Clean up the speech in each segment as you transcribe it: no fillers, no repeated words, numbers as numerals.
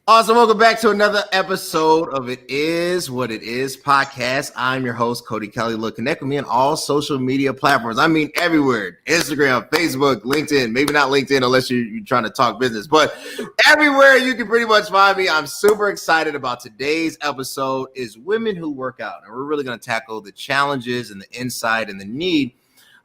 Awesome. Welcome back to another episode of It Is What It Is podcast. I'm your host, Cody Kelly. Look, connect with me on all social media platforms. I mean, everywhere. Instagram, Facebook, LinkedIn. Maybe not LinkedIn unless you're trying to talk business, but everywhere you can pretty much find me. I'm super excited about today's episode is women who work out. And we're really going to tackle the challenges and the insight and the need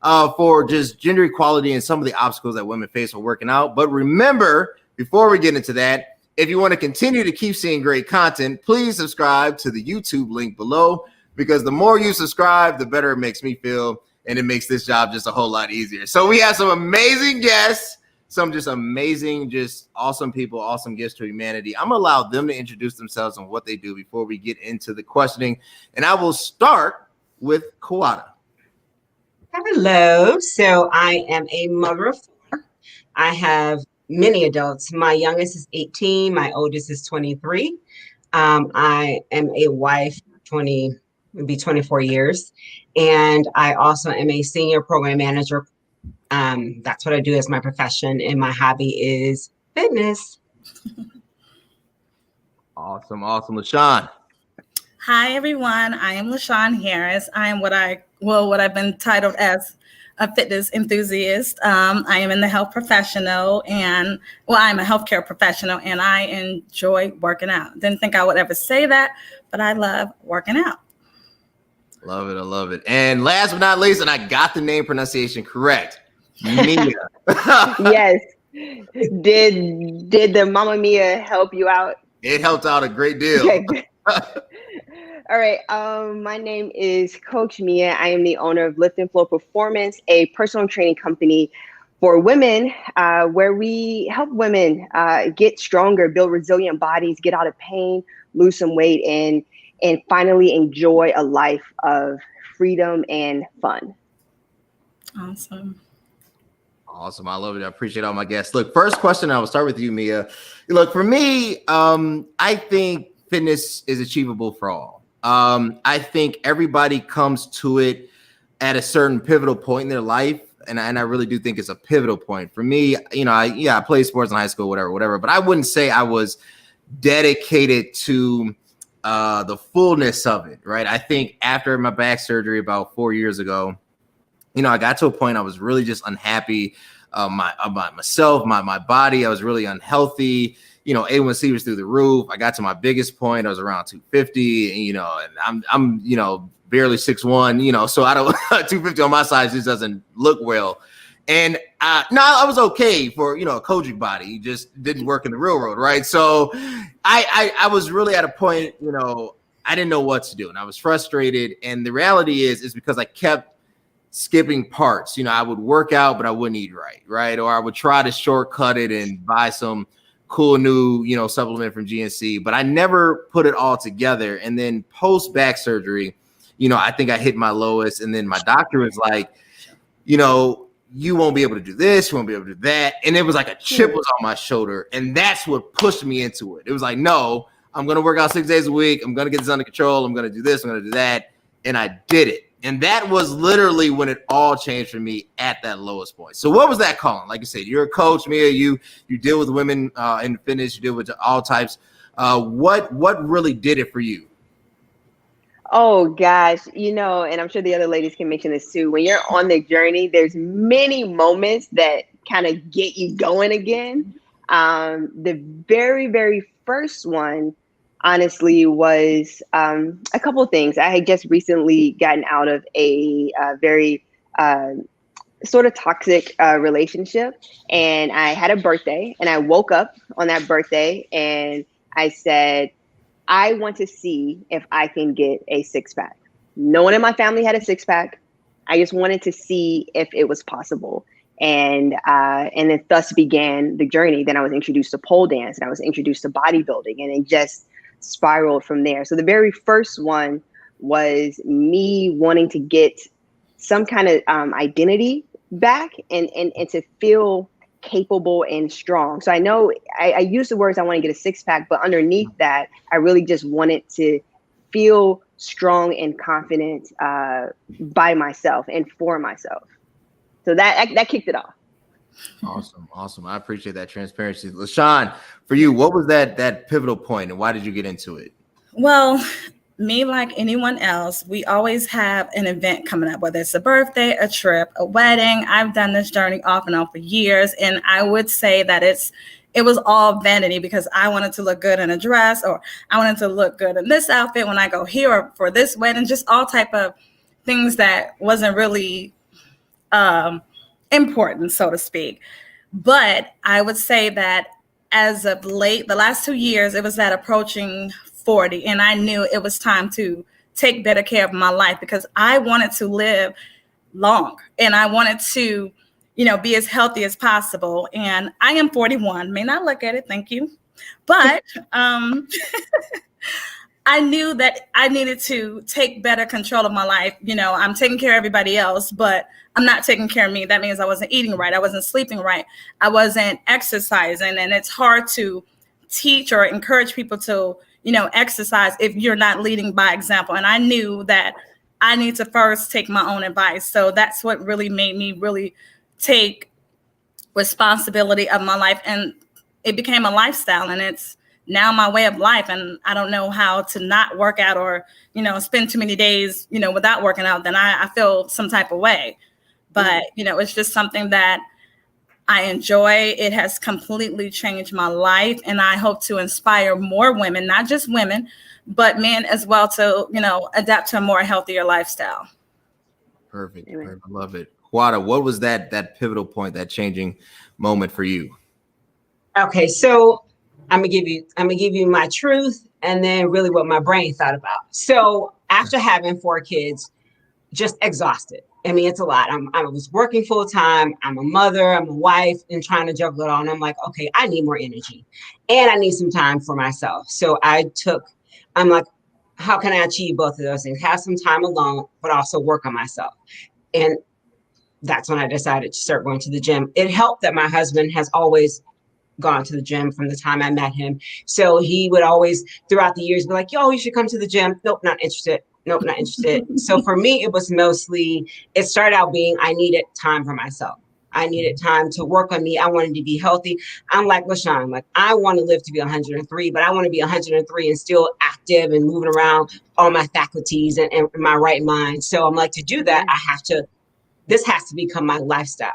for just gender equality and some of the obstacles that women face when working out. But remember, before we get into that, if you want to continue to keep seeing great content, please subscribe to the YouTube link below, because the more you subscribe, the better it makes me feel, and it makes this job just a whole lot easier. So we have some amazing guests, some just amazing, just awesome people, awesome gifts to humanity. I'm going to allow them to introduce themselves and what they do before we get into the questioning, and I will start with Kawada. Hello. So I am a mother of four. I have many adults. My youngest is 18. My oldest is 23. I am a wife, 24 years. And I also am a senior program manager. That's what I do as my profession. And my hobby is fitness. Awesome. LaShawn. Hi, everyone. I am LaShawn Harris. I am what I've been titled as a fitness enthusiast. I am in the health professional I'm a healthcare professional, and I enjoy working out. Didn't think I would ever say that, but I love working out. Love it. I love it. And last but not least, and I got the name pronunciation correct, Mia. Yes. Did the Mamma Mia help you out? It helped out a great deal. Okay. All right. My name is Coach Mia. I am the owner of Lift and Flow Performance, a personal training company for women, where we help women get stronger, build resilient bodies, get out of pain, lose some weight, and finally enjoy a life of freedom and fun. Awesome. I love it. I appreciate all my guests. Look, first question, I will start with you, Mia. Look, for me, I think fitness is achievable for all. I think everybody comes to it at a certain pivotal point in their life. And I really do think it's a pivotal point. For me, I played sports in high school, whatever. But I wouldn't say I was dedicated to the fullness of it, right? I think after my back surgery about 4 years ago, I got to a point I was really just unhappy about myself, my body. I was really unhealthy. A1C was through the roof. I got to my biggest point. I was around 250, and I'm barely 6'1", so I don't 250 on my size just doesn't look well. And I was okay for, a coaching body. It just didn't work in the real world, right? So I was really at a point, I didn't know what to do, and I was frustrated. And the reality is because I kept skipping parts. I would work out, but I wouldn't eat right? Or I would try to shortcut it and buy some cool new, supplement from GNC, but I never put it all together. And then post back surgery, I think I hit my lowest. And then my doctor was like, you won't be able to do this, you won't be able to do that. And it was like a chip was on my shoulder. And that's what pushed me into it. It was like, no, I'm going to work out 6 days a week. I'm going to get this under control. I'm going to do this. I'm going to do that. And I did it. And that was literally when it all changed for me at that lowest point. So what was that calling? Like you said, you're a coach, Mia. You deal with women in fitness. You deal with all types. What really did it for you? Oh gosh, and I'm sure the other ladies can mention this too. When you're on the journey, there's many moments that kind of get you going again. The very, very first one, honestly, was a couple of things. I had just recently gotten out of a very sort of toxic relationship, and I had a birthday, and I woke up on that birthday and I said, I want to see if I can get a 6-pack. No one in my family had a 6-pack. I just wanted to see if it was possible. And then thus began the journey. Then I was introduced to pole dance, and I was introduced to bodybuilding, and it just spiraled from there. So the very first one was me wanting to get some kind of identity back and to feel capable and strong. So I know I use the words, I want to get a 6-pack, but underneath that, I really just wanted to feel strong and confident by myself and for myself. So that kicked it off. Awesome. I appreciate that transparency. LaShawn, for you, what was that pivotal point and why did you get into it? Well, me, like anyone else, we always have an event coming up, whether it's a birthday, a trip, a wedding. I've done this journey off and on for years, and I would say that it was all vanity because I wanted to look good in a dress, or I wanted to look good in this outfit when I go here, or for this wedding, just all type of things that wasn't really important, so to speak. But I would say that as of late, the last 2 years, it was that approaching 40, and I knew it was time to take better care of my life because I wanted to live long and I wanted to, be as healthy as possible. And I am 41, may not look at it, thank you. But I knew that I needed to take better control of my life. I'm taking care of everybody else, but I'm not taking care of me. That means I wasn't eating right. I wasn't sleeping right. I wasn't exercising. And it's hard to teach or encourage people to, exercise if you're not leading by example. And I knew that I need to first take my own advice. So that's what really made me really take responsibility of my life. And it became a lifestyle, and it's now my way of life. And I don't know how to not work out or, spend too many days, without working out. Then I feel some type of way. But, it's just something that I enjoy. It has completely changed my life. And I hope to inspire more women, not just women, but men as well to, adapt to a more healthier lifestyle. Perfect. I love it. Quada, what was that pivotal point, that changing moment for you? Okay, so I'm gonna give you my truth and then really what my brain thought about. So after having 4 kids, just exhausted. I mean, it's a lot. I was working full time. I'm a mother, I'm a wife, and trying to juggle it all. And I'm like, okay, I need more energy and I need some time for myself. So I'm like, how can I achieve both of those things? Have some time alone, but also work on myself. And that's when I decided to start going to the gym. It helped that my husband has always gone to the gym from the time I met him. So he would always, throughout the years, be like, yo, you should come to the gym. Nope, not interested. Nope, not interested. So for me, it was mostly, it started out being, I needed time for myself. I needed time to work on me. I wanted to be healthy. I'm like LaShawn, like I want to live to be 103, but I want to be 103 and still active and moving around all my faculties and my right mind. So I'm like, to do that, this has to become my lifestyle.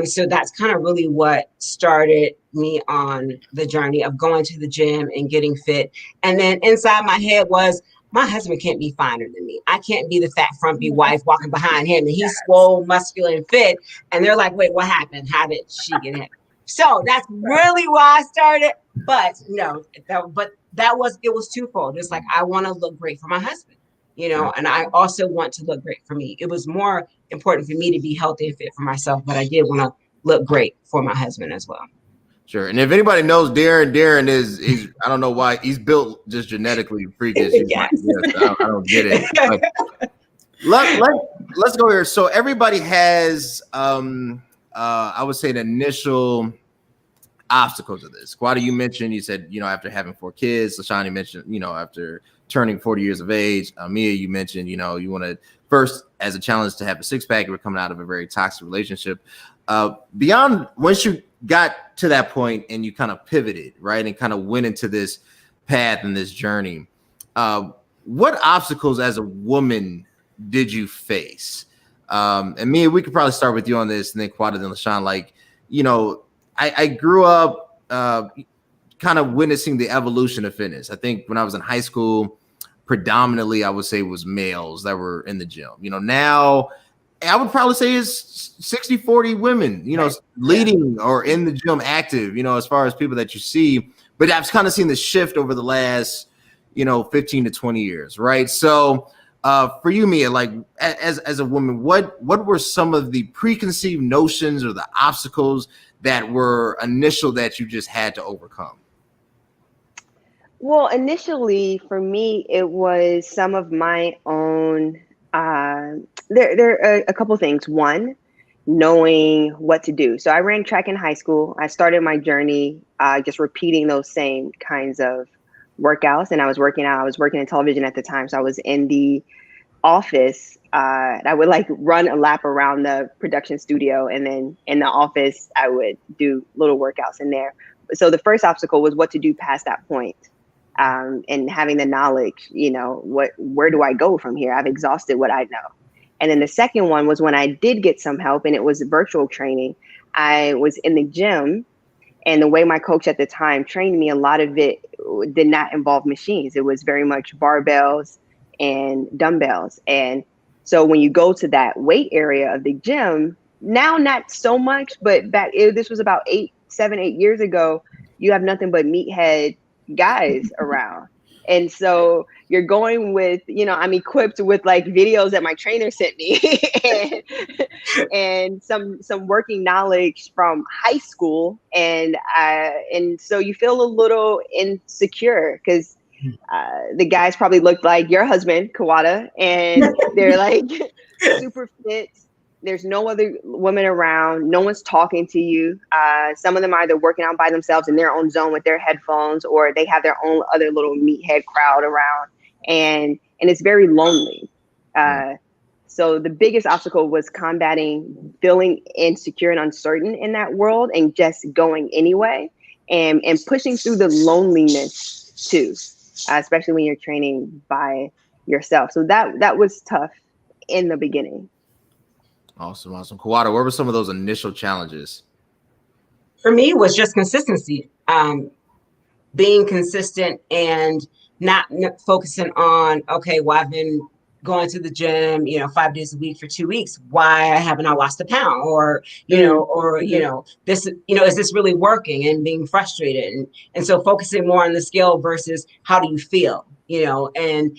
So that's kind of really what started me on the journey of going to the gym and getting fit. And then inside my head was, my husband can't be finer than me. I can't be the fat, frumpy wife walking behind him, and he's swole, muscular, and fit. And they're like, wait, what happened? How did she get him? So that's really why I started. But it was twofold. It's like, I want to look great for my husband, and I also want to look great for me. It was more important for me to be healthy and fit for myself, but I did want to look great for my husband as well. Sure. And if anybody knows Darren he's I don't know why he's built just genetically freakish. Yes. I don't get it. Let's go here. So everybody has I would say the initial obstacles of this. Quada, you mentioned, you said, after having 4 kids. LaShawn, you mentioned, after turning 40 years of age. Mia, you mentioned, you want to first, as a challenge, to have a 6-pack. You were coming out of a very toxic relationship. Beyond, once you got to that point and you kind of pivoted, right, and kind of went into this path and this journey, what obstacles as a woman did you face? And Mia, we could probably start with you on this, and then Quada, then LaShawn. Like, I grew up kind of witnessing the evolution of fitness. I think when I was in high school, predominantly, I would say, was males that were in the gym. Now I would probably say it's 60-40 women, leading or in the gym active, as far as people that you see. But I've kind of seen the shift over the last, 15 to 20 years, right? So for you, Mia, like as a woman, what were some of the preconceived notions or the obstacles that were initial that you just had to overcome? Well, initially for me, it was some of my own. There are a couple things. One, knowing what to do. So I ran track in high school. I started my journey just repeating those same kinds of workouts, and I was working out. I was working in television at the time, so I was in the office, I would like run a lap around the production studio, and then in the office, I would do little workouts in there. So the first obstacle was what to do past that point. And having the knowledge, where do I go from here? I've exhausted what I know. And then the second one was when I did get some help, and it was virtual training. I was in the gym, and the way my coach at the time trained me, a lot of it did not involve machines. It was very much barbells and dumbbells. And so when you go to that weight area of the gym, now not so much, but this was about 7, 8 years ago, you have nothing but meathead guys around. And so you're going with, I'm equipped with like videos that my trainer sent me and some working knowledge from high school. And so you feel a little insecure because the guys probably looked like your husband, Kawada, and they're like super fit. There's no other women around. No one's talking to you. Some of them are either working out by themselves in their own zone with their headphones, or they have their own other little meathead crowd around. And it's very lonely. So the biggest obstacle was combating feeling insecure and uncertain in that world and just going anyway, and pushing through the loneliness too, especially when you're training by yourself. So that was tough in the beginning. Awesome. Kawada, what were some of those initial challenges? For me, it was just consistency. Being consistent and not focusing on, okay, well, I've been going to the gym, 5 days a week for 2 weeks. Why haven't I lost a pound? Or, this, is this really working? And being frustrated. And so focusing more on the skill versus how do you feel, and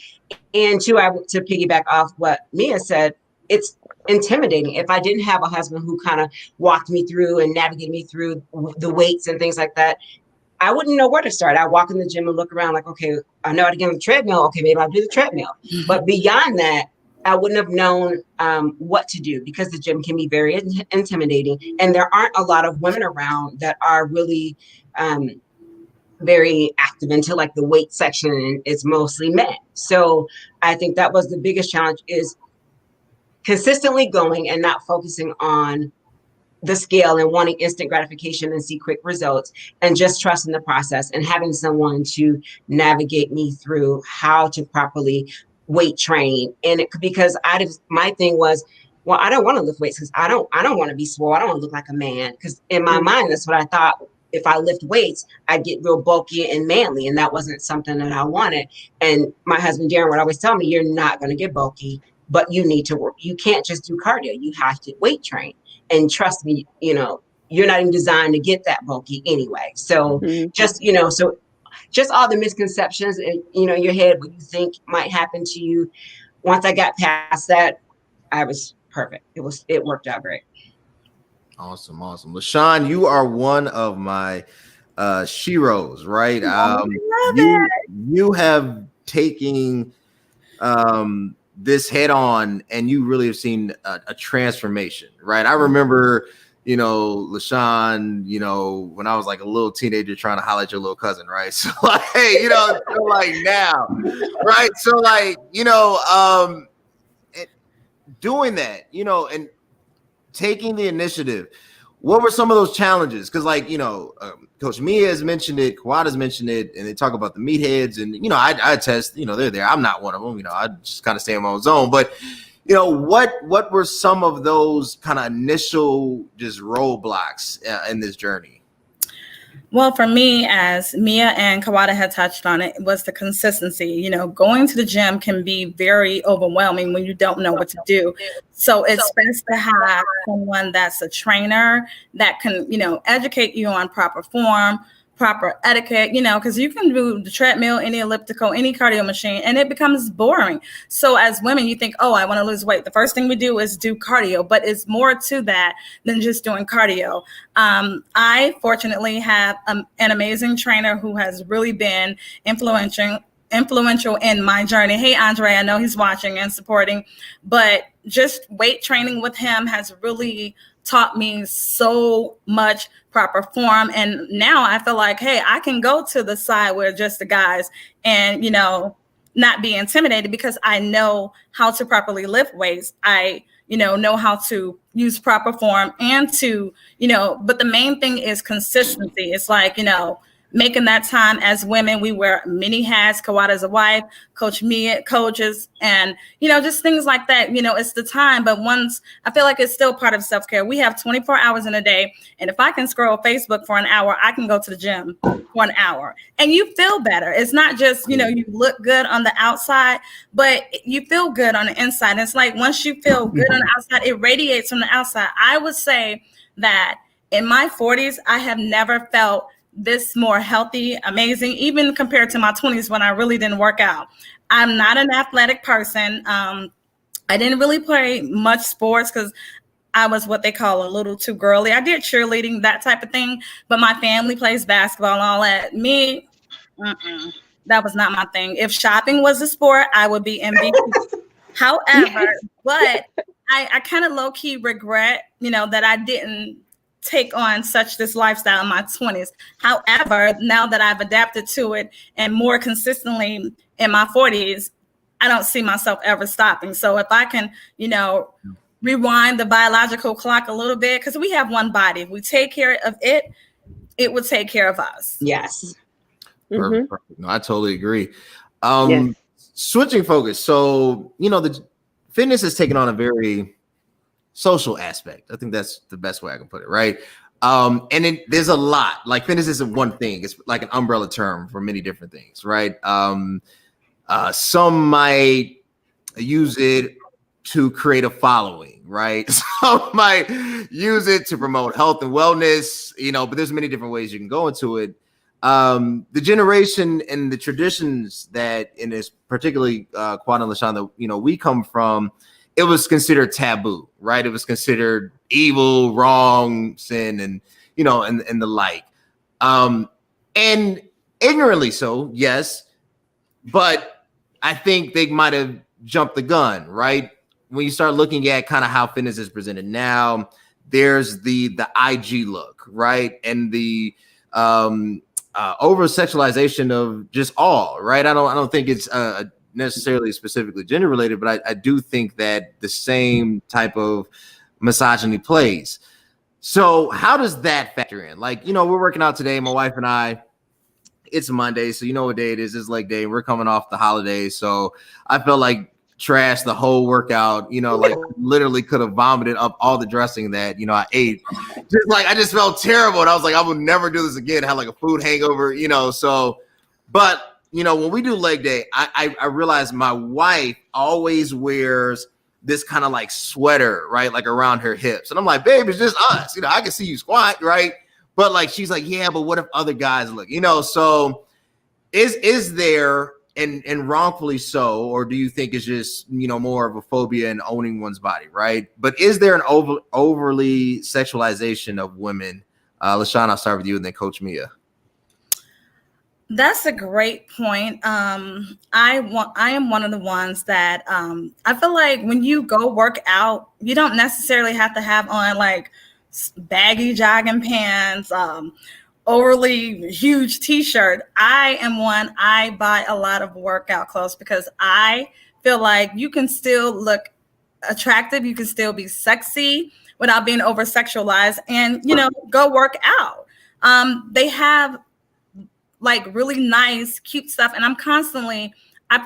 two, to piggyback off what Mia said, it's intimidating. If I didn't have a husband who kind of walked me through and navigated me through the weights and things like that, I wouldn't know where to start. I walk in the gym and look around like, okay, I know how to get on the treadmill. Okay, maybe I'll do the treadmill. But beyond that, I wouldn't have known what to do, because the gym can be very intimidating. And there aren't a lot of women around that are really very active into like the weight section, and it's mostly men. So I think that was the biggest challenge, is consistently going and not focusing on the scale and wanting instant gratification and see quick results, and just trusting the process and having someone to navigate me through how to properly weight train. And because my thing was, well, I don't want to lift weights because I don't want to be swole. I don't want to look like a man, because in my mind, that's what I thought. If I lift weights, I'd get real bulky and manly, and that wasn't something that I wanted. And my husband, Darren, would always tell me, you're not going to get bulky, but you need to work. You can't just do cardio. You have to weight train. And trust me, you're not even designed to get that bulky anyway. So just all the misconceptions in, your head, what you think might happen to you. Once I got past that, I was perfect. It worked out great. Awesome. LaShawn, you are one of my sheroes, right? You have taken this head on, and you really have seen a transformation, right? I remember, LaShawn, when I was like a little teenager trying to holler at your little cousin, right? So like, so like now, right? So like, doing that, and taking the initiative. What were some of those challenges? Because like, Coach Mia has mentioned it, Kawada's mentioned it, and they talk about the meatheads, and I attest, they're there. I'm not one of them. I just kind of stay in my own zone. But what were some of those kind of initial just roadblocks in this journey? Well, for me, as Mia and Kawada had touched on it, was the consistency. Going to the gym can be very overwhelming when you don't know what to do. So it's best to have someone that's a trainer that can, educate you on proper form, proper etiquette, because you can do the treadmill, any elliptical, any cardio machine, and it becomes boring. So as women, you think, oh, I want to lose weight. The first thing we do is do cardio, but it's more to that than just doing cardio. I fortunately have an amazing trainer who has really been influential in my journey. Hey, Andre, I know he's watching and supporting, but just weight training with him has really taught me so much proper form. And now I feel like, hey, I can go to the side where just the guys and, not be intimidated because I know how to properly lift weights. I, know how to use proper form and to, but the main thing is consistency. It's like, making that time. As women, we wear many hats. Kawada as a wife, Coach Mia, coaches, and, just things like that. It's the time. But once, I feel like it's still part of self-care. We have 24 hours in a day. And if I can scroll Facebook for an hour, I can go to the gym for an hour. And you feel better. It's not just, you look good on the outside, but you feel good on the inside. And it's like once you feel good on the outside, it radiates from the outside. I would say that in my 40s, I have never felt this more healthy, amazing, even compared to my 20s when I really didn't work out. I'm not an athletic person. I didn't really play much sports because I was what they call a little too girly. I did cheerleading, that type of thing, but my family plays basketball and all that. Me, that was not my thing. If shopping was a sport, I would be MVP. However, but I kind of low-key regret, that I didn't take on this lifestyle in my 20s. However, now that I've adapted to it and more consistently in my 40s, I don't see myself ever stopping. So if I can, rewind the biological clock a little bit, because we have one body. If we take care of it, it will take care of us. Yes. Perfect. No, I totally agree. Switching focus. So, the fitness has taken on a very social aspect. I think that's the best way I can put it, right? And there's a lot. Like fitness isn't one thing. It's like an umbrella term for many different things, right? Some might use it to create a following, right? Some might use it to promote health and wellness, but there's many different ways you can go into it. The generation and the traditions that, in this particularly Kawada and LaShawn, that we come from, it was considered taboo, right? It was considered evil, wrong, sin, and and the like. And ignorantly so, yes. But I think they might have jumped the gun, right? When you start looking at kind of how fitness is presented now, there's the IG look, right? And the over sexualization of just all, right? I don't think it's necessarily specifically gender related, but I do think that the same type of misogyny plays. So how does that factor in? Like, we're working out today, my wife and I. It's Monday, so you know what day it is. It's leg day. We're coming off the holidays, so I felt like trash the whole workout. Like literally could have vomited up all the dressing that I ate. I just felt terrible, and I was like, I would never do this again. I had like a food hangover, So, but when we do leg day, I realize my wife always wears this kind of like sweater, right? Like around her hips. And I'm like, babe, it's just us. I can see you squat, right? But like, she's like, yeah, but what if other guys look, so is there, and wrongfully so, or do you think it's just, more of a phobia in owning one's body, right? But is there an overly sexualization of women? LaShawn, I'll start with you and then Coach Mia. That's a great point. I am one of the ones that I feel like when you go work out, you don't necessarily have to have on like baggy jogging pants, overly huge t-shirt. I buy a lot of workout clothes because I feel like you can still look attractive, you can still be sexy without being over sexualized, and go work out. They have like really nice, cute stuff. And I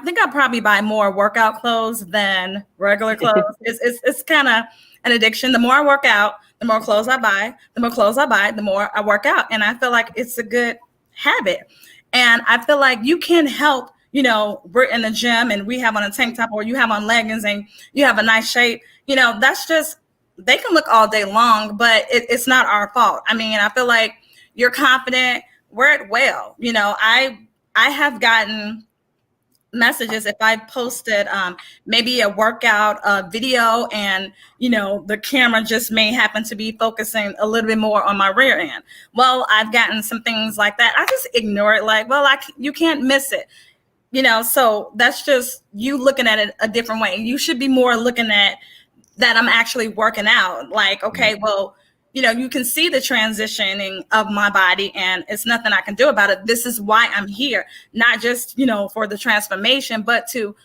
think I probably buy more workout clothes than regular clothes. It's kind of an addiction. The more I work out, the more clothes I buy. The more clothes I buy, the more I work out. And I feel like it's a good habit. And I feel like you can help, we're in the gym and we have on a tank top or you have on leggings and you have a nice shape. That's just, they can look all day long, but it's not our fault. I mean, I feel like you're confident, wear it well. I have gotten messages if I posted maybe a workout video and the camera just may happen to be focusing a little bit more on my rear end. Well, I've gotten some things like that. I just ignore it, like, well, you can't miss it. So that's just you looking at it a different way. You should be more looking at that I'm actually working out. Like, okay, well, you can see the transitioning of my body, and it's nothing I can do about it. This is why I'm here, not just, for the transformation, but to,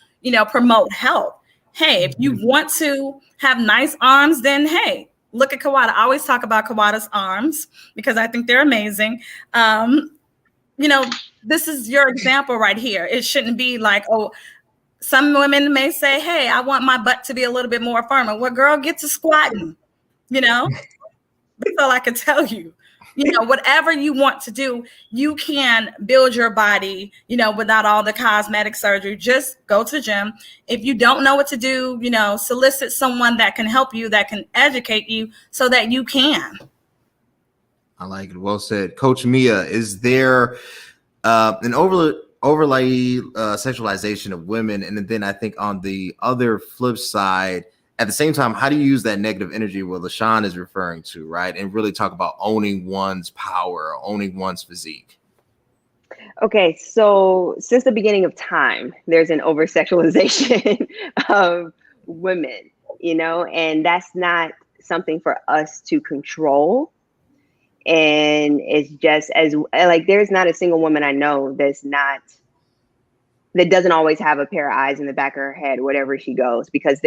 promote health. Hey, if you want to have nice arms, then hey, look at Kawada. I always talk about Kawada's arms because I think they're amazing. This is your example right here. It shouldn't be like, oh, some women may say, hey, I want my butt to be a little bit more firmer. Well, girl, get to squatting, That's all I can tell you. Whatever you want to do, you can build your body, without all the cosmetic surgery. Just go to the gym. If you don't know what to do, solicit someone that can help you, that can educate you so that you can. I like it. Well said. Coach Mia, is there an overlay sexualization of women? And then I think on the other flip side, at the same time, how do you use that negative energy what LaShawn is referring to, right? And really talk about owning one's power, owning one's physique. Okay, so since the beginning of time, there's an over-sexualization of women, and that's not something for us to control. And it's just there's not a single woman I know that doesn't always have a pair of eyes in the back of her head, wherever she goes, because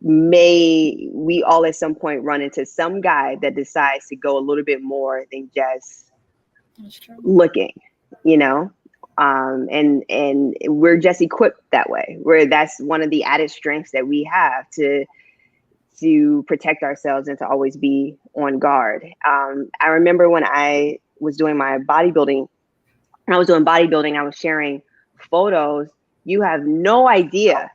we all at some point run into some guy that decides to go a little bit more than just looking, and we're just equipped that way, where that's one of the added strengths that we have to protect ourselves and to always be on guard. I remember when I was doing my bodybuilding, I was sharing photos. You have no idea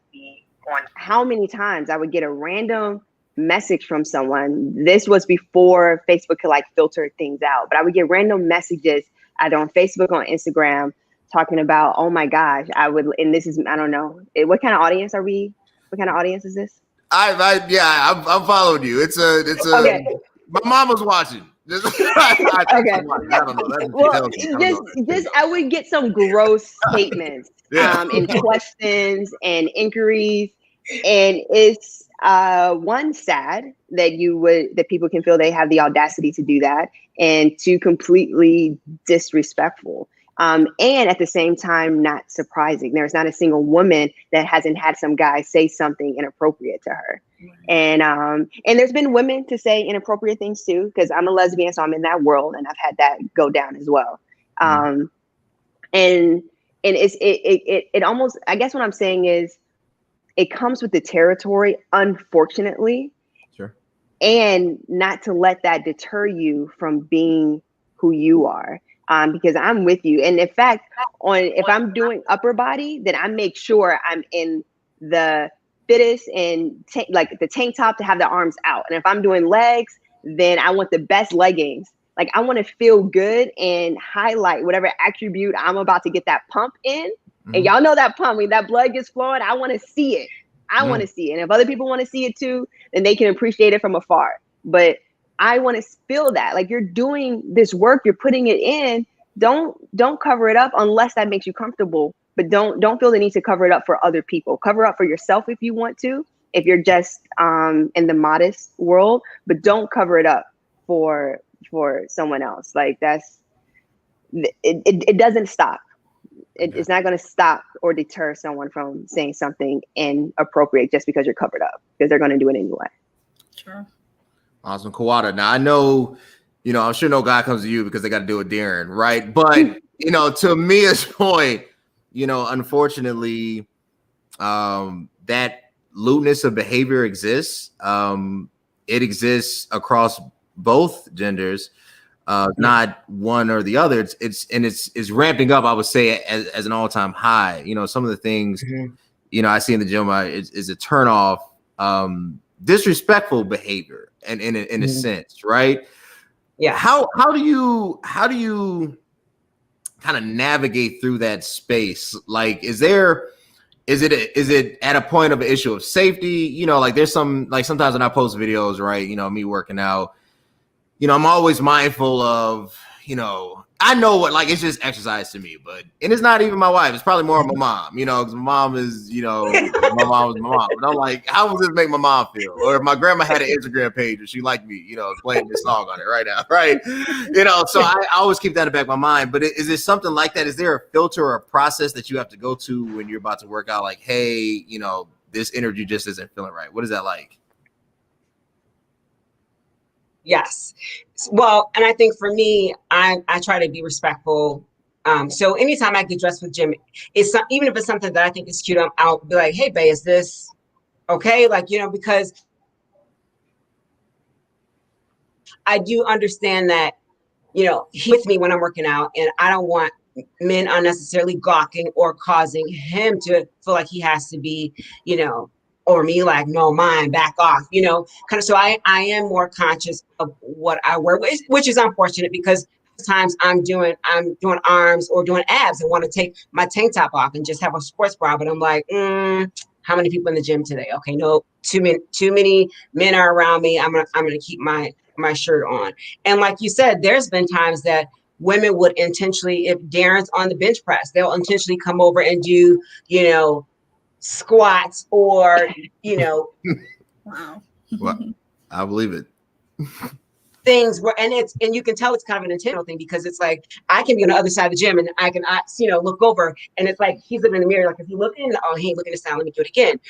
on how many times I would get a random message from someone. This was before Facebook could filter things out, but I would get random messages either on Facebook or on Instagram talking about, oh my gosh, and this is, I don't know, what kind of audience is this? I'm following you. It's okay. My mom was watching. Okay. I don't know. Well, I would get some gross statements, and questions and inquiries, and it's one, sad that people can feel they have the audacity to do that, and two, completely disrespectful. And at the same time, not surprising. There's not a single woman that hasn't had some guy say something inappropriate to her. And there's been women to say inappropriate things too, because I'm a lesbian, so I'm in that world, and I've had that go down as well. And it almost, I guess what I'm saying is, it comes with the territory, unfortunately. Sure. And not to let that deter you from being who you are. Because I'm with you. And in fact, if I'm doing upper body, then I make sure I'm in the fittest and the tank top to have the arms out. And if I'm doing legs, then I want the best leggings. I want to feel good and highlight whatever attribute I'm about to get that pump in. Mm-hmm. And y'all know that pump, when that blood gets flowing, I want to see it. I want to see it. And if other people want to see it too, then they can appreciate it from afar. But I want to feel that. You're doing this work, you're putting it in. Don't cover it up unless that makes you comfortable. But don't feel the need to cover it up for other people. Cover up for yourself if you want to, if you're just in the modest world. But don't cover it up for someone else. It doesn't stop. It's not going to stop or deter someone from saying something inappropriate just because you're covered up, because they're going to do it anyway. Sure. Awesome. Kawada. Now I know, I'm sure no guy comes to you because they got to do it, Darren, right? But, to Mia's point, unfortunately, that lewdness of behavior exists. It exists across both genders, not one or the other. It's ramping up, I would say, as an all-time high. Some of the things, I see in the gym is a turnoff, disrespectful behavior, and in a sense, right? Yeah. How do you kind of navigate through that space? Is it at a point of an issue of safety? There's sometimes when I post videos, right? Me working out, I'm always mindful of, you know, I know what, like, it's just exercise to me, and it's not even my wife. It's probably more my mom, you know, because my mom is, you know, my mom was my mom. But I'm like, how would this make my mom feel? Or if my grandma had an Instagram page and she liked me, you know, playing this song on it right now, right? You know, so I always keep that in the back of my mind. But is it something like that? Is there a filter or a process that you have to go to when you're about to work out? Like, hey, you know, this energy just isn't feeling right. What is that like? Yes. Well, and I think for me, I try to be respectful. So anytime I get dressed with Jim, even if it's something that I think is cute, I'll be like, hey, babe, is this okay? Like, you know, because I do understand that, you know, he's with me when I'm working out, and I don't want men unnecessarily gawking or causing him to feel like he has to be, you know, or me like, no, mine, back off, you know, kind of. So I am more conscious of what I wear, which is unfortunate because times I'm doing arms or doing abs and want to take my tank top off and just have a sports bra, but I'm like, how many people in the gym today? Okay, no, too many men are around me. I'm gonna keep my shirt on. And like you said, there's been times that women would intentionally, if Darren's on the bench press, they'll intentionally come over and do, you know, squats or, you know, Wow. Well, I believe it. things where, and you can tell it's kind of an intentional thing because it's like, I can be on the other side of the gym and I can, you know, look over and it's like, he's looking in the mirror. Like, if he looking, oh, he ain't looking this time, let me do it again,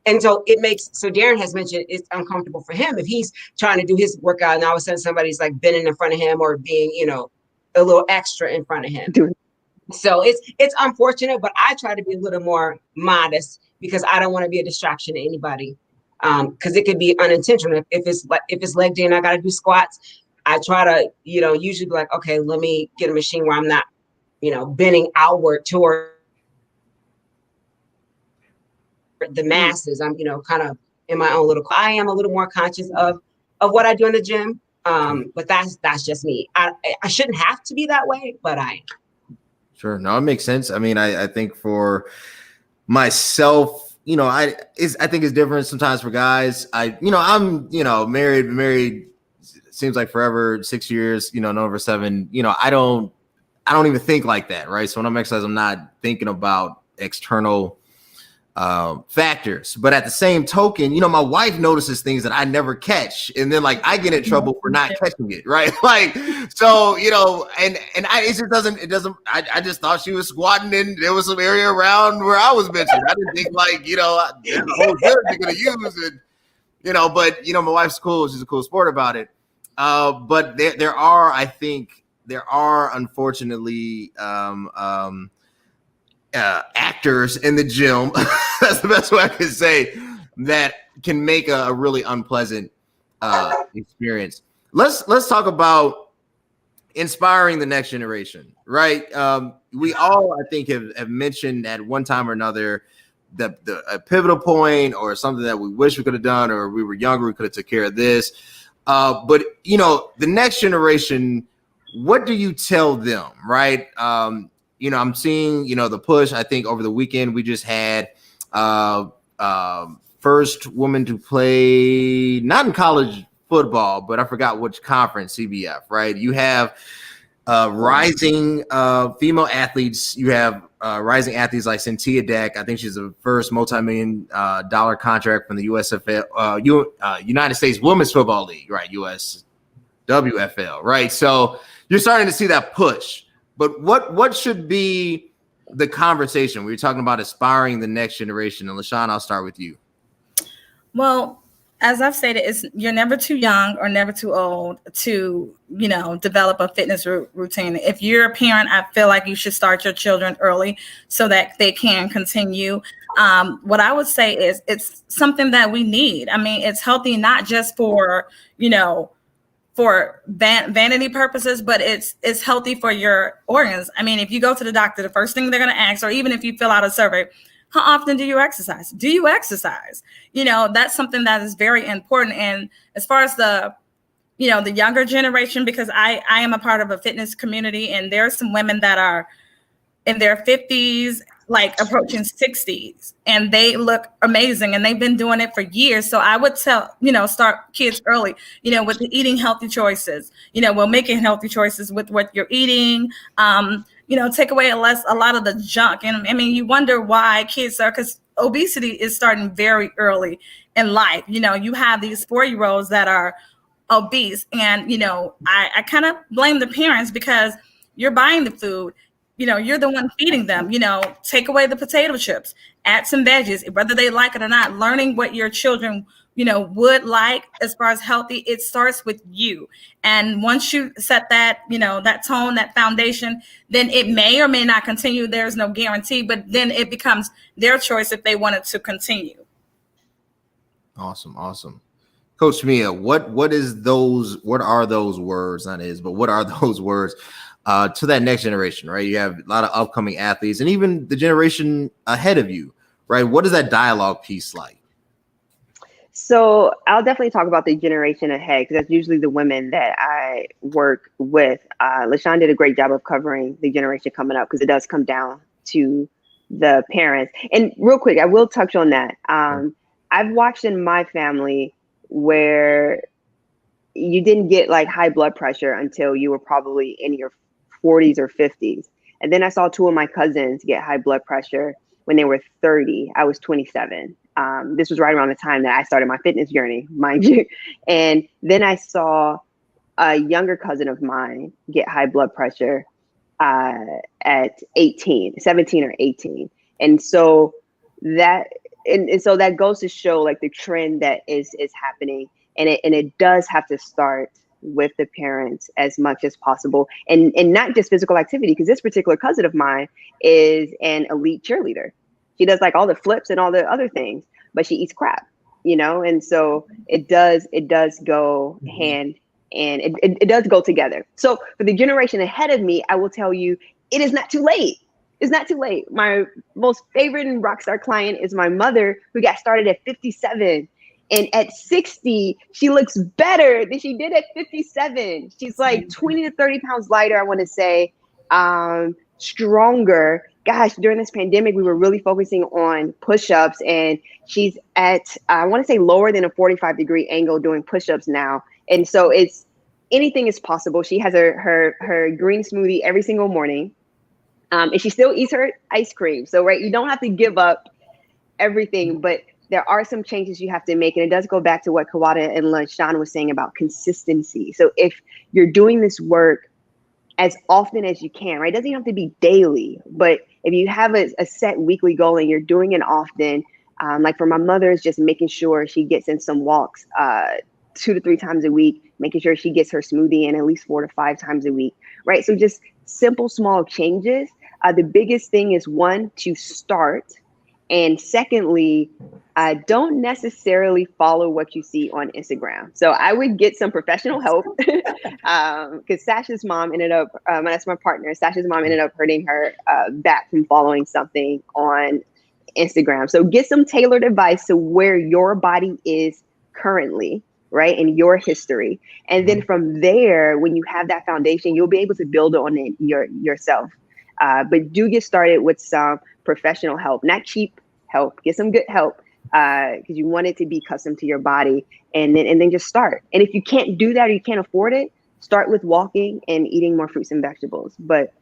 and so it makes, so Darren has mentioned it's uncomfortable for him if he's trying to do his workout and all of a sudden somebody's like bending in front of him or being, you know, a little extra in front of him. So it's unfortunate, but I try to be a little more modest because I don't want to be a distraction to anybody. Because it could be unintentional. If it's leg day and I got to do squats, I try to, you know, usually be like, okay, let me get a machine where I'm not, you know, bending outward toward the masses. I'm, you know, kind of in my own little. I am a little more conscious of what I do in the gym. But that's just me. I shouldn't have to be that way, but I am. Sure. No, it makes sense. I mean, I think for myself, you know, I think it's different sometimes for guys. I'm, you know, married seems like forever, 6 years, you know, and over 7, you know, I don't even think like that. Right. So when I'm exercising, I'm not thinking about external factors, but at the same token, you know, my wife notices things that I never catch, and then like I get in trouble for not catching it, right? Like, so, you know, and it doesn't. I just thought she was squatting and there was some area around where I was benching. I didn't think like, you know, there's a whole gym you're gonna use it, you know. But you know, my wife's cool; she's a cool sport about it. But there are unfortunately actors in the gym. That's the best way I can say, that can make a really unpleasant experience. Let's talk about inspiring the next generation, right? We all, I think, have mentioned at one time or another a pivotal point or something that we wish we could have done, or we were younger, we could have took care of this. But you know, the next generation, what do you tell them, right? You know, I'm seeing, you know, the push. I think over the weekend we just had first woman to play, not in college football, but I forgot which conference, CBF, right? You have rising female athletes. You have rising athletes like Cynthia Deck. I think she's the first multi-million dollar contract from the USFL, United States Women's Football League, right? USWFL, right? So you're starting to see that push. But what should be the conversation? We were talking about aspiring the next generation. And LaShawn, I'll start with you. Well, as I've stated, you're never too young or never too old to, you know, develop a fitness routine. If you're a parent, I feel like you should start your children early so that they can continue. What I would say is it's something that we need. I mean, it's healthy, not just for, you know, for vanity purposes, but it's healthy for your organs. I mean, if you go to the doctor, the first thing they're going to ask, or even if you fill out a survey, how often do you exercise? Do you exercise? You know, that's something that is very important. And as far as the, you know, the younger generation, because I am a part of a fitness community, and there are some women that are in their 50s, like approaching 60s, and they look amazing, and they've been doing it for years. So I would tell, start kids early, with the eating healthy choices, making healthy choices with what you're eating, take away a lot of the junk. And I mean, you wonder why kids are, because obesity is starting very early in life. You have these 4-year-olds that are obese, and I kind of blame the parents, because you're buying the food, you're the one feeding them. Take away the potato chips, add some veggies, whether they like it or not. Learning what your children would like as far as healthy, it starts with you. And once you set that that tone, that foundation, then it may or may not continue. There's no guarantee, but then it becomes their choice if they wanted to continue. Awesome. Coach Mia, what are those words, what are those words to that next generation, right? You have a lot of upcoming athletes and even the generation ahead of you, right? What is that dialogue piece like? So I'll definitely talk about the generation ahead, because that's usually the women that I work with. LaShawn did a great job of covering the generation coming up, because it does come down to the parents. And real quick, I will touch on that. I've watched in my family where you didn't get like high blood pressure until you were probably in your 40s or 50s. And then I saw 2 of my cousins get high blood pressure when they were 30. I was 27. This was right around the time that I started my fitness journey, mind you. And then I saw a younger cousin of mine get high blood pressure at 17 or 18. And so that goes to show like the trend that is happening. And it does have to start with the parents as much as possible, and not just physical activity, because this particular cousin of mine is an elite cheerleader. She does like all the flips and all the other things, but she eats crap, and so it does go hand, and it does go together. So for the generation ahead of me, I will tell you, it is not too late. It's not too late. My most favorite and rock star client is my mother, who got started at 57. And at 60, she looks better than she did at 57. She's like 20 to 30 pounds lighter, I want to say, stronger. Gosh, during this pandemic, we were really focusing on push-ups, and she's at, I want to say, lower than a 45-degree angle doing push-ups now. And so anything is possible. She has her green smoothie every single morning. And she still eats her ice cream. So, right, you don't have to give up everything, but there are some changes you have to make. And it does go back to what Kawada and LaShawn was saying about consistency. So if you're doing this work as often as you can, right, it doesn't have to be daily, but if you have a set weekly goal and you're doing it often, like for my mother, is just making sure she gets in some walks 2 to 3 times a week, making sure she gets her smoothie in at least 4 to 5 times a week, right? So just simple, small changes. The biggest thing is, 1, to start. And secondly, don't necessarily follow what you see on Instagram. So I would get some professional help, because Sasha's mom ended up, that's my partner, Sasha's mom ended up hurting her back from following something on Instagram. So get some tailored advice to where your body is currently, right, and your history. And then from there, when you have that foundation, you'll be able to build on it yourself. But do get started with some professional help, not cheap help. Get some good help, because you want it to be custom to your body, and then just start. And if you can't do that or you can't afford it, start with walking and eating more fruits and vegetables. But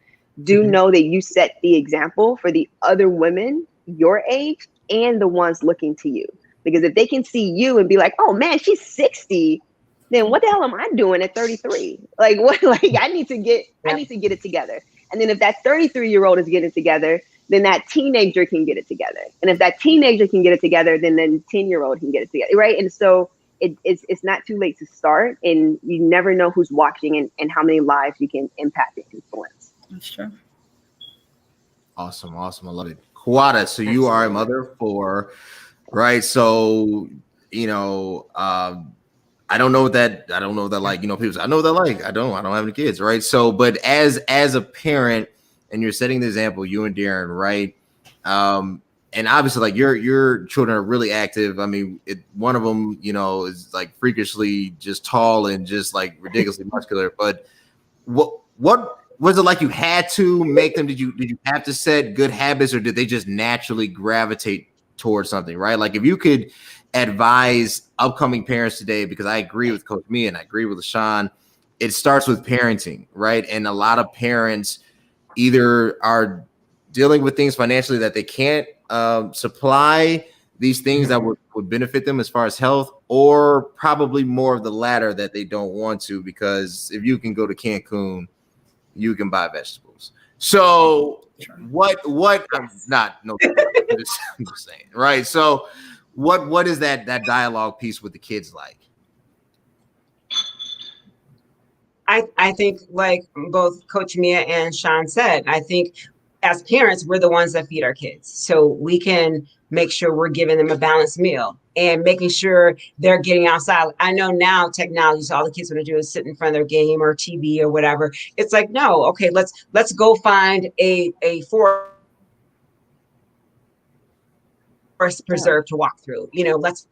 do know that you set the example for the other women your age and the ones looking to you. Because if they can see you and be like, oh man, she's 60, then what the hell am I doing at 33? Like what? Like I need to get it together. And then if that 33-year-old is getting it together, then that teenager can get it together. And if that teenager can get it together, then the 10-year-old can get it together, right? And so it's not too late to start, and you never know who's watching and how many lives you can impact and influence. That's true. Awesome. I love it. Kawada, so you are a mother of 4, right? So, I don't know that like, people say, I know that like, I don't have any kids, right? So, but as a parent, and you're setting the example, you and Darren, right? And obviously like your children are really active. I mean, one of them, is like freakishly just tall and just like ridiculously muscular, but what was it like you had to make them? Did you have to set good habits, or did they just naturally gravitate towards something, right? Like if you could advise upcoming parents today, because I agree with Coach Mia and I agree with LaShawn, it starts with parenting, right? And a lot of parents either are dealing with things financially that they can't supply these things that would benefit them as far as health, or probably more of the latter, that they don't want to, because if you can go to Cancun, you can buy vegetables. So what I'm just saying, right? So what is that dialogue piece with the kids like? I think, like both Coach Mia and Sean said, I think as parents, we're the ones that feed our kids. So we can make sure we're giving them a balanced meal and making sure they're getting outside. I know now technology, so all the kids want to do is sit in front of their game or TV or whatever. It's like, no, okay, let's go find a forest preserve to walk through. You know, let's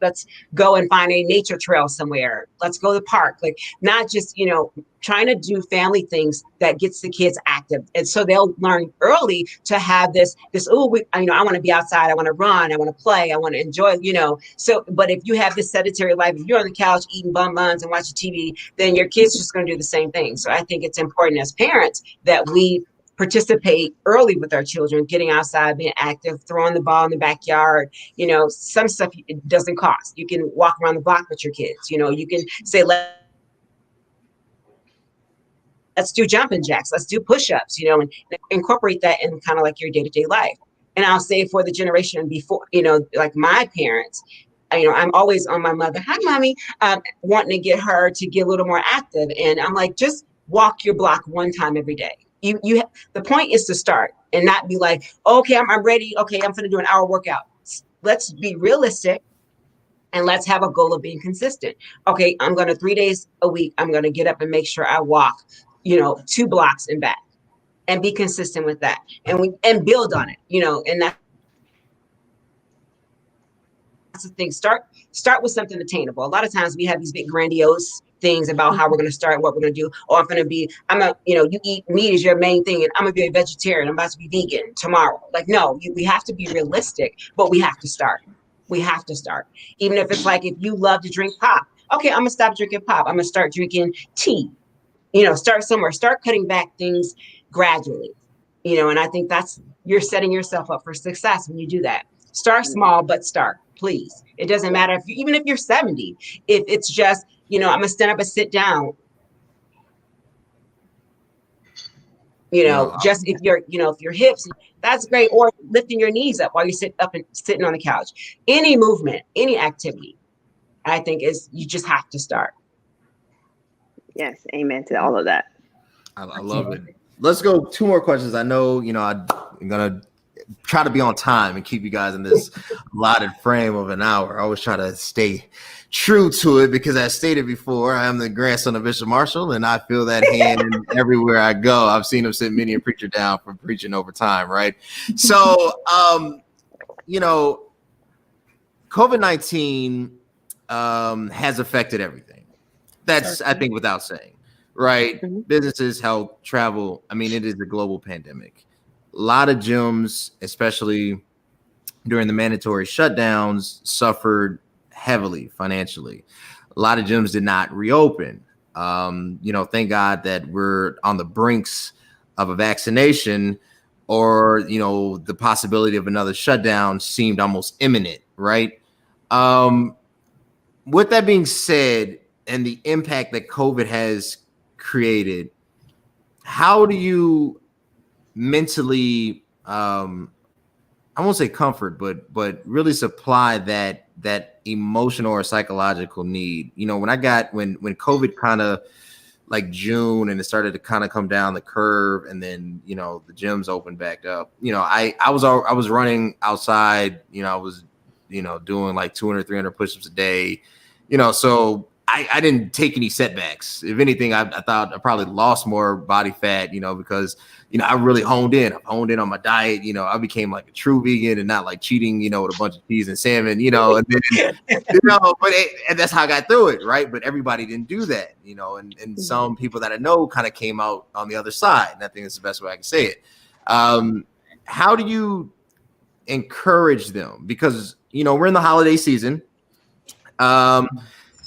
go and find a nature trail somewhere. Let's go to the park. Like, not just, you know, trying to do family things that gets the kids active. And so they'll learn early to have this, I want to be outside. I want to run. I want to play. I want to enjoy, you know. So, but if you have this sedentary life, if you're on the couch eating buns and watching TV, then your kids just going to do the same thing. So I think it's important as parents that we participate early with our children, getting outside, being active, throwing the ball in the backyard. You know, some stuff it doesn't cost. You can walk around the block with your kids. You know, you can say, let's do jumping jacks, let's do push-ups, you know, and incorporate that in kind of like your day-to-day life. And I'll say for the generation before, you know, like my parents, you know, I'm always on my mother, hi, mommy, wanting to get her to get a little more active. And I'm like, just walk your block one time every day. The point is to start and not be like, okay, I'm ready. Okay, I'm going to do an hour workout. Let's be realistic and let's have a goal of being consistent. Okay, I'm going to 3 days a week. I'm going to get up and make sure I walk, you know, 2 blocks and back, and be consistent with that. And build on it, you know, and that's the thing. Start with something attainable. A lot of times we have these big grandiose things about how we're going to start, what we're going to do. Or you eat meat is your main thing, and I'm going to be a vegetarian. I'm about to be vegan tomorrow. Like, no, we have to be realistic, but we have to start. We have to start. Even if it's like, if you love to drink pop, okay, I'm going to stop drinking pop. I'm going to start drinking tea. You know, start somewhere, start cutting back things gradually, you know, and I think you're setting yourself up for success when you do that. Start small, but start, please. It doesn't matter even if you're 70, if it's just, you know, I'm going to stand up and sit down, you know, just if your hips, that's great. Or lifting your knees up while you sit up and sitting on the couch. Any movement, any activity, I think you just have to start. Yes, amen to all of that. I love it. Let's go 2 more questions. I know, you know, I'm going to try to be on time and keep you guys in this allotted frame of an hour. I always try to stay true to it because, as stated before, I am the grandson of Bishop Marshall, and I feel that hand everywhere I go. I've seen him sit many a preacher down for preaching over time, right? So, you know, COVID-19 has affected everything. That's, I think, without saying, right? Mm-hmm. Businesses, health, travel. I mean, it is a global pandemic. A lot of gyms, especially during the mandatory shutdowns, suffered heavily financially. A lot of gyms did not reopen. You know, thank God that we're on the brinks of a vaccination, or, you know, the possibility of another shutdown seemed almost imminent, right? With that being said, and the impact that COVID has created, how do you mentally, I won't say comfort, but really supply that emotional or psychological need? You know, when COVID kind of like June and it started to kind of come down the curve, and then, you know, the gyms opened back up, you know, I was running outside, you know, I was, you know, doing like 200, 300 push-ups a day, you know, so I didn't take any setbacks. If anything, I thought I probably lost more body fat, because, I really honed in. I honed in on my diet. I became like a true vegan and not like cheating, with a bunch of cheese and salmon, and then, and that's how I got through it. Right. But everybody didn't do that, and some people that I know kind of came out on the other side. And I think that's the best way I can say it. How do you encourage them? Because, we're in the holiday season.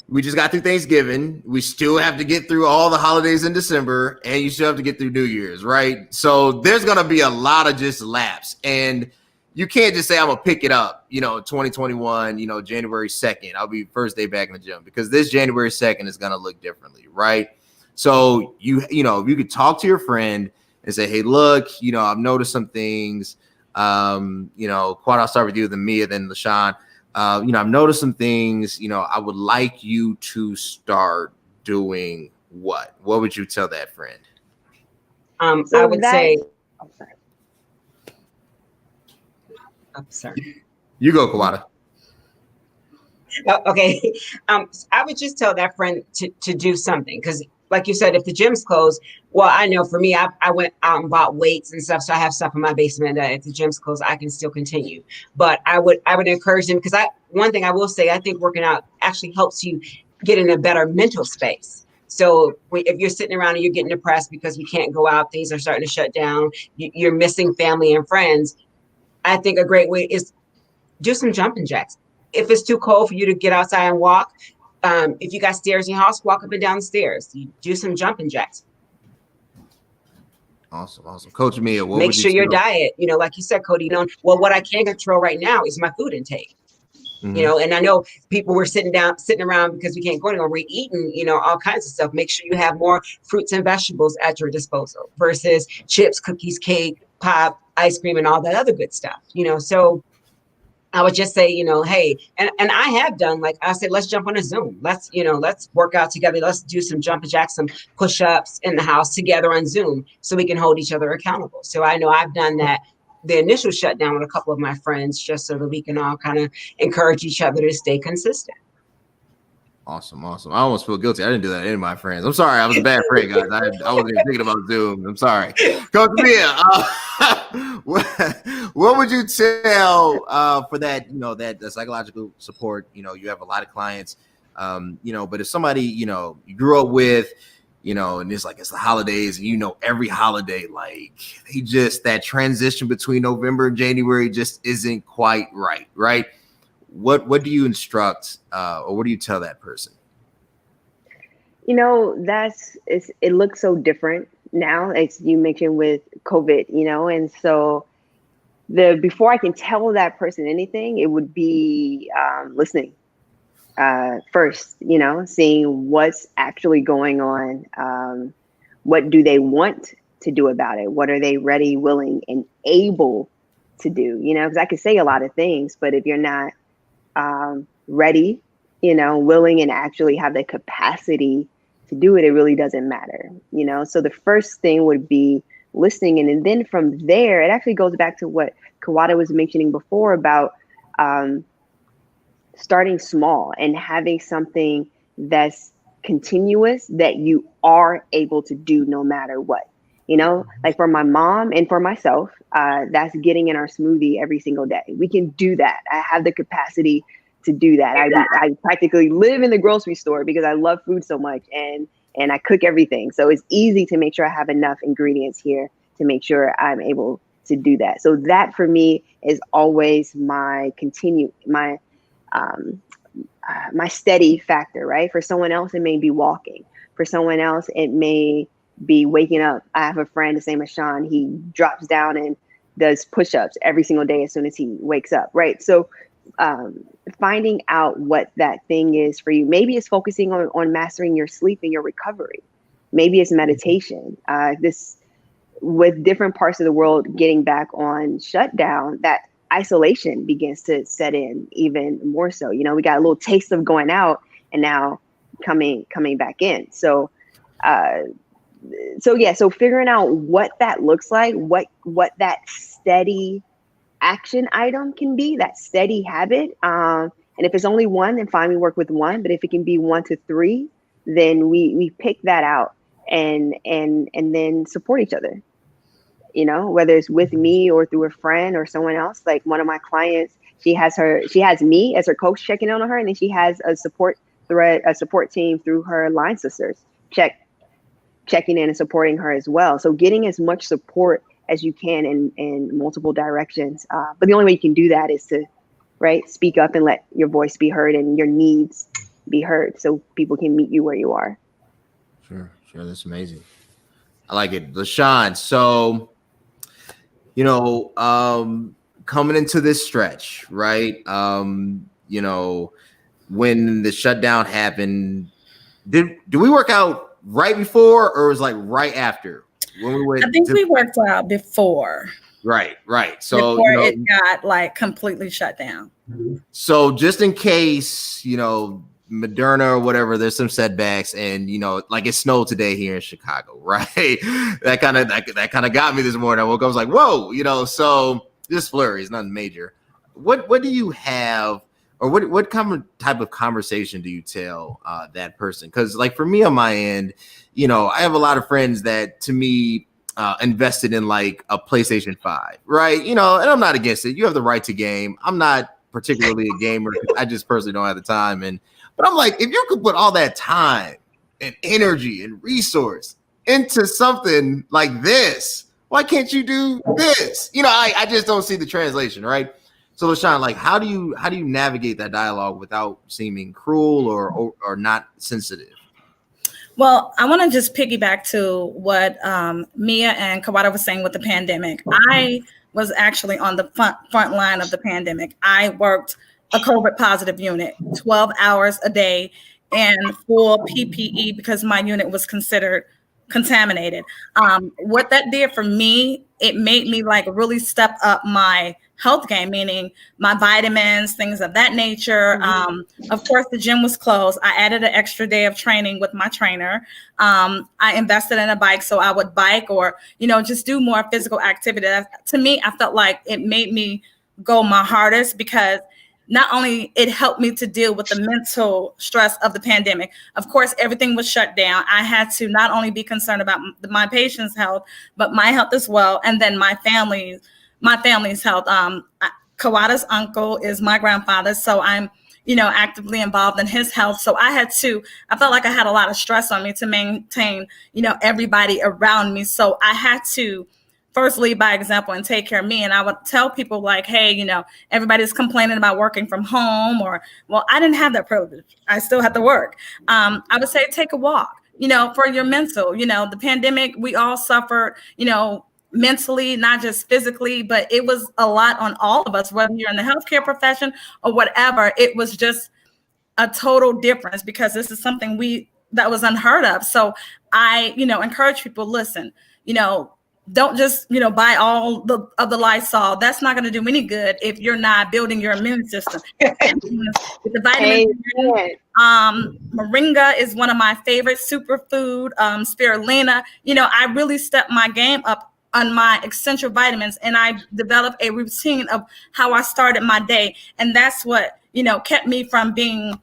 We just got through Thanksgiving. We still have to get through all the holidays in December, and you still have to get through New Year's, right? So there's going to be a lot of just lapse, and you can't just say, I'm going to pick it up, 2021, January 2nd. I'll be first day back in the gym, because this January 2nd is going to look differently, right? So you could talk to your friend and say, hey, look, I've noticed some things, Quad, I'll start with you, then Mia, then LaShawn. I've noticed some things, I would like you to start doing what? What would you tell that friend? I would say, I'm sorry. You go, Kawada. Okay. I would just tell that friend to do something, because like you said, if the gym's closed, well, I know for me, I went out and bought weights and stuff. So I have stuff in my basement that if the gym's closed, I can still continue. But I would encourage them, because one thing I will say, I think working out actually helps you get in a better mental space. So if you're sitting around and you're getting depressed because we can't go out, things are starting to shut down, you're missing family and friends, I think a great way is do some jumping jacks. If it's too cold for you to get outside and walk, if you got stairs in your house, walk up and down the stairs. You do some jumping jacks. Awesome. Coach Mia, make sure your diet, like you said, Cody, what I can control right now is my food intake. Mm-hmm. And I know people were sitting around because we can't go anywhere. We're eating, all kinds of stuff. Make sure you have more fruits and vegetables at your disposal versus chips, cookies, cake, pop, ice cream, and all that other good stuff. So I would just say, hey, and I have done, like I said, let's jump on a Zoom. Let's work out together. Let's do some jumping jacks, some push-ups in the house together on Zoom so we can hold each other accountable. So I know I've done that, the initial shutdown with a couple of my friends, just so that we can all kind of encourage each other to stay consistent. Awesome. I almost feel guilty. I didn't do that to any of my friends. I'm sorry. I was a bad friend, guys. I wasn't even thinking about Zoom. I'm sorry. Coach Mia, what would you tell for that, that psychological support? You have a lot of clients, but if somebody, you grew up with, and it's the holidays, and every holiday, that transition between November and January just isn't quite right? What do you instruct or what do you tell that person? It looks so different now, as you mentioned with COVID, and so before I can tell that person anything, it would be listening first, seeing what's actually going on. What do they want to do about it? What are they ready, willing, and able to do? Because I could say a lot of things, but if you're not ready, willing, and actually have the capacity to do it, it really doesn't matter, So the first thing would be listening. And then from there, it actually goes back to what Kawada was mentioning before about starting small and having something that's continuous that you are able to do no matter what. Like for my mom and for myself, that's getting in our smoothie every single day. We can do that. I have the capacity to do that. I practically live in the grocery store because I love food so much, and I cook everything. So it's easy to make sure I have enough ingredients here to make sure I'm able to do that. So that for me is always my steady factor, right? For someone else, it may be walking. For someone else, it may be waking up. I have a friend, the same as Sean. He drops down and does push-ups every single day as soon as he wakes up, right? So finding out what that thing is for you. Maybe it's focusing on mastering your sleep and your recovery. Maybe it's meditation. With different parts of the world getting back on shutdown, that isolation begins to set in even more so. We got a little taste of going out and now coming back in. So figuring out what that looks like, what that steady action item can be, that steady habit, And if it's only one, then fine, we work with one. But if it can be 1 to 3, then we pick that out and then support each other. You know, whether it's with me or through a friend or someone else. Like one of my clients, she has me as her coach checking in on her, and then she has a support team through her line sisters checking in and supporting her as well. So getting as much support as you can in multiple directions. But the only way you can do that is to, right, speak up and let your voice be heard and your needs be heard so people can meet you where you are. Sure. That's amazing. I like it. LaShawn, so, you know, coming into this stretch, right? You know, when the shutdown happened, did we work out right before or was like right after? When we went I think we worked out before. Right. So before you know, it got like completely shut down. So just in case, you know, Moderna or whatever, there's some setbacks, and you know, like it snowed today here in Chicago, right? that kind of got me this morning. I woke up, I was like, whoa, you know. So just flurries, nothing major. What do you have, or what type of conversation do you tell that person? Because like for me on my end, you know, I have a lot of friends that to me invested in like a PlayStation 5, right? You know, and I'm not against it. You have the right to game. I'm not particularly a gamer. I just personally don't have the time. But I'm like, if you could put all that time and energy and resource into something like this, why can't you do this? You know, I just don't see the translation, right? So LaShawn, like, how do you navigate that dialogue without seeming cruel or not sensitive? Well, I want to just piggyback to what Mia and Kawada was saying with the pandemic. I was actually on the front line of the pandemic. I worked a COVID positive unit, 12 hours a day and full PPE because my unit was considered contaminated. What that did for me, it made me like really step up my health game, meaning my vitamins, things of that nature. Of course, the gym was closed. I added an extra day of training with my trainer. I invested in a bike so I would bike or, you know, just do more physical activity. To me, I felt like it made me go my hardest because not only it helped me to deal with the mental stress of the pandemic. Of course, everything was shut down. I had to not only be concerned about my patient's health, but my health as well. And then my family's health. Kawada's uncle is my grandfather. So I'm, you know, actively involved in his health. So I felt like I had a lot of stress on me to maintain, you know, everybody around me. So I had to first lead by example and take care of me. And I would tell people like, hey, you know, everybody's complaining about working from home or, well, I didn't have that privilege. I still had to work. I would say, take a walk, you know, for your mental, you know, the pandemic, we all suffered, you know, mentally, not just physically, but it was a lot on all of us, whether you're in the healthcare profession or whatever. It was just a total difference because this is something that was unheard of. So I, you know, encourage people, listen, you know, don't just, you know, buy all of the Lysol. That's not going to do any good if you're not building your immune system. With the vitamins, Moringa is one of my favorite superfood. Spirulina, you know, I really stepped my game up on my essential vitamins, and I developed a routine of how I started my day, and that's what, you know, kept me from being